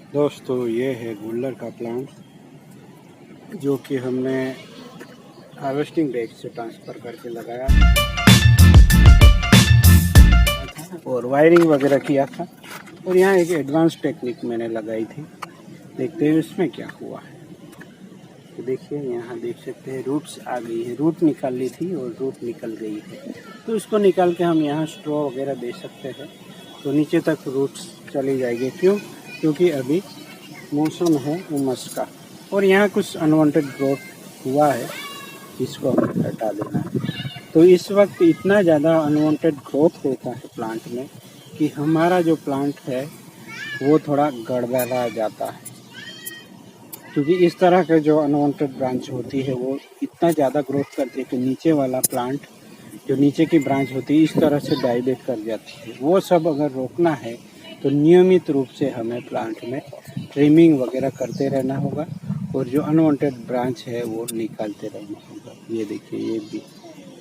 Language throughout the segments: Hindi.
दोस्तों ये है गुल्लर का प्लांट जो कि हमने हार्वेस्टिंग बैग से ट्रांसफ़र करके लगाया और वायरिंग वगैरह किया था। और यहाँ एक एडवांस टेक्निक मैंने लगाई थी, देखते हैं उसमें क्या हुआ है। तो देखिए यहाँ देख सकते हैं रूट्स आ गई है, रूट निकाल ली थी और रूट निकल गई है। तो इसको निकाल के हम यहाँ स्ट्रॉ वगैरह दे सकते हैं तो नीचे तक रूट्स चली जाएगी। क्योंकि अभी मौसम है उमस का और यहाँ कुछ अनवांटेड ग्रोथ हुआ है, इसको हमें हटा देना है। तो इस वक्त इतना ज़्यादा अनवांटेड ग्रोथ होता है प्लांट में कि हमारा जो प्लांट है वो थोड़ा गड़बड़ा जाता है, क्योंकि इस तरह के जो अनवांटेड ब्रांच होती है वो इतना ज़्यादा ग्रोथ करती है कि नीचे वाला प्लांट जो नीचे की ब्रांच होती है इस तरह से डाइवेट कर जाती है। वो सब अगर रोकना है तो नियमित रूप से हमें प्लांट में ट्रिमिंग वगैरह करते रहना होगा और जो अनवांटेड ब्रांच है वो निकालते रहना होगा। ये देखिए ये भी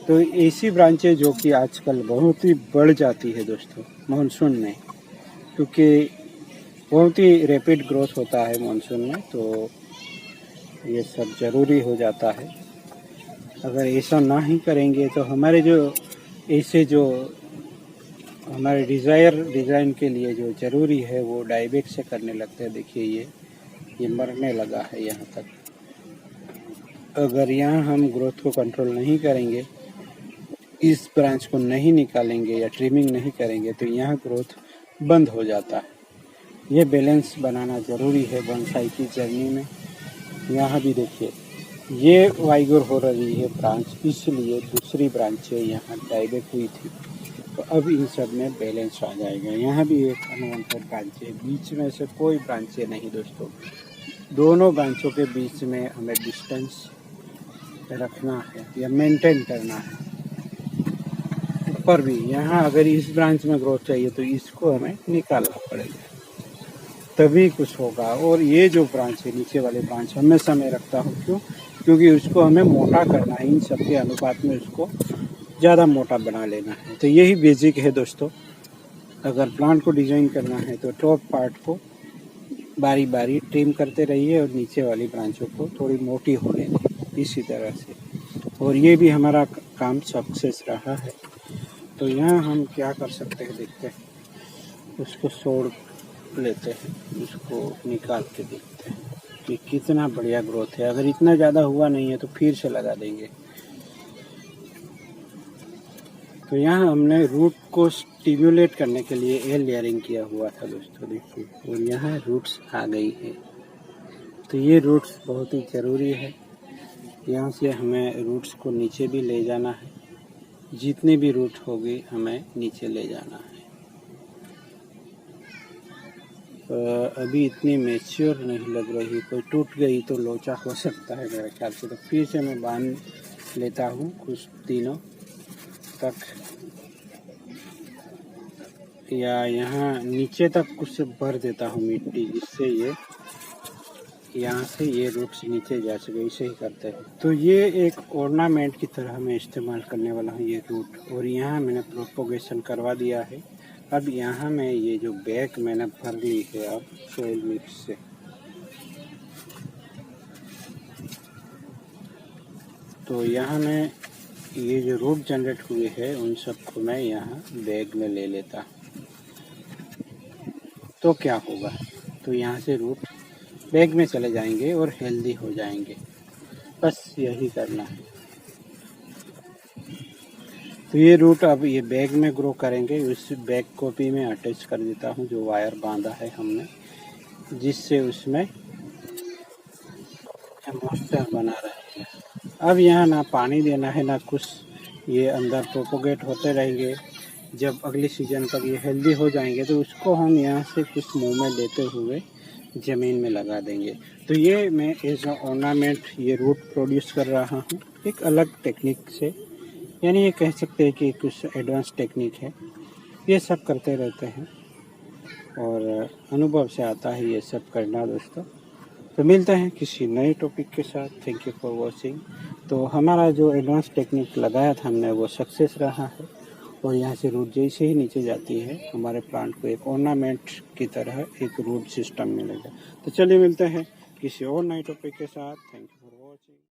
तो ऐसी ब्रांचें जो कि आजकल बहुत ही बढ़ जाती है दोस्तों मानसून में, क्योंकि बहुत ही रैपिड ग्रोथ होता है मानसून में, तो ये सब ज़रूरी हो जाता है। अगर ऐसा ना ही करेंगे तो हमारे जो ऐसे जो हमारे डिज़ाइन के लिए जो ज़रूरी है वो डाइवेट से करने लगते हैं। देखिए ये मरने लगा है यहाँ तक। अगर यहाँ हम ग्रोथ को कंट्रोल नहीं करेंगे, इस ब्रांच को नहीं निकालेंगे या ट्रिमिंग नहीं करेंगे तो यहाँ ग्रोथ बंद हो जाता है। ये बैलेंस बनाना ज़रूरी है बोनसाई की जर्नी में। यहाँ भी देखिए ये वाइगोर हो रही है ब्रांच, इसलिए दूसरी ब्रांचें यहाँ डाइवेट हुई थी, तो अब इन सब में बैलेंस आ जाएगा। यहाँ भी एक अनवांटेड ब्रांच है, बीच में से कोई ब्रांचें नहीं दोस्तों। दोनों ब्रांचों के बीच में हमें डिस्टेंस रखना है या मेंटेन करना है। ऊपर भी यहाँ अगर इस ब्रांच में ग्रोथ चाहिए तो इसको हमें निकालना पड़ेगा, तभी कुछ होगा। और ये जो ब्रांच है नीचे वाले ब्रांच हमेशा मैं रखता हूँ, क्योंकि उसको हमें मोटा करना है, इन सब के अनुपात में उसको ज़्यादा मोटा बना लेना है। तो यही बेसिक है दोस्तों। अगर प्लांट को डिज़ाइन करना है तो टॉप पार्ट को बारी बारी ट्रिम करते रहिए और नीचे वाली ब्रांचों को थोड़ी मोटी होने दें, इसी तरह से। और ये भी हमारा काम सक्सेस रहा है। तो यहाँ हम क्या कर सकते हैं देखते हैं, उसको सोड़ लेते हैं, उसको निकाल के देखते हैं कि कितना बढ़िया ग्रोथ है। अगर इतना ज़्यादा हुआ नहीं है तो फिर से लगा देंगे। तो यहाँ हमने रूट को स्टिम्युलेट करने के लिए एयर लेयरिंग किया हुआ था दोस्तों, देखिए। और यहाँ रूट्स आ गई है, तो ये रूट्स बहुत ही ज़रूरी है। यहाँ से हमें रूट्स को नीचे भी ले जाना है, जितनी भी रूट होगी हमें नीचे ले जाना है। अभी इतनी मैच्योर नहीं लग रही, कोई टूट गई तो लोचा हो सकता है मेरे ख्याल से। तो फिर से मैं बांध लेता हूँ कुछ दिनों तक, या यहाँ नीचे तक कुछ भर देता हूँ मिट्टी, जिससे ये यहाँ से ये रूट्स नीचे जा सके। इसे ही करते हैं। तो ये एक ऑर्नामेंट की तरह मैं इस्तेमाल करने वाला हूँ ये रूट। और यहाँ मैंने प्रोपोगेशन करवा दिया है। अब यहाँ मैं ये जो बैग मैंने भर ली है अब सोइल मिक्स से, तो यहाँ मैं ये जो रूट जनरेट हुए हैं उन सबको मैं यहाँ बैग में ले लेता। तो क्या होगा, तो यहाँ से रूट बैग में चले जाएंगे और हेल्दी हो जाएंगे। बस यही करना है। तो ये रूट अब ये बैग में ग्रो करेंगे। उस बैग को भी मैं अटैच कर देता हूँ, जो वायर बांधा है हमने, जिससे उसमें मॉइस्चर बना रहेगा। अब यहाँ ना पानी देना है ना कुछ, ये अंदर प्रोपोगेट होते रहेंगे। जब अगले सीजन तक ये हेल्दी हो जाएंगे तो उसको हम यहाँ से कुछ मूवमेंट देते हुए ज़मीन में लगा देंगे। तो ये मैं एज अ ऑर्नामेंट ये रूट प्रोड्यूस कर रहा हूँ एक अलग टेक्निक से, यानी ये कह सकते हैं कि कुछ एडवांस टेक्निक है। ये सब करते रहते हैं और अनुभव से आता है ये सब करना दोस्तों। तो मिलते हैं किसी नए टॉपिक के साथ। Thank you for watching. तो हमारा जो एडवांस टेक्निक लगाया था हमने वो सक्सेस रहा है और यहाँ से रूट जैसे ही नीचे जाती है हमारे प्लांट को एक ऑर्नामेंट की तरह एक रूट सिस्टम मिलेगा। तो चलिए मिलते हैं किसी और नए टॉपिक के साथ। Thank you for watching.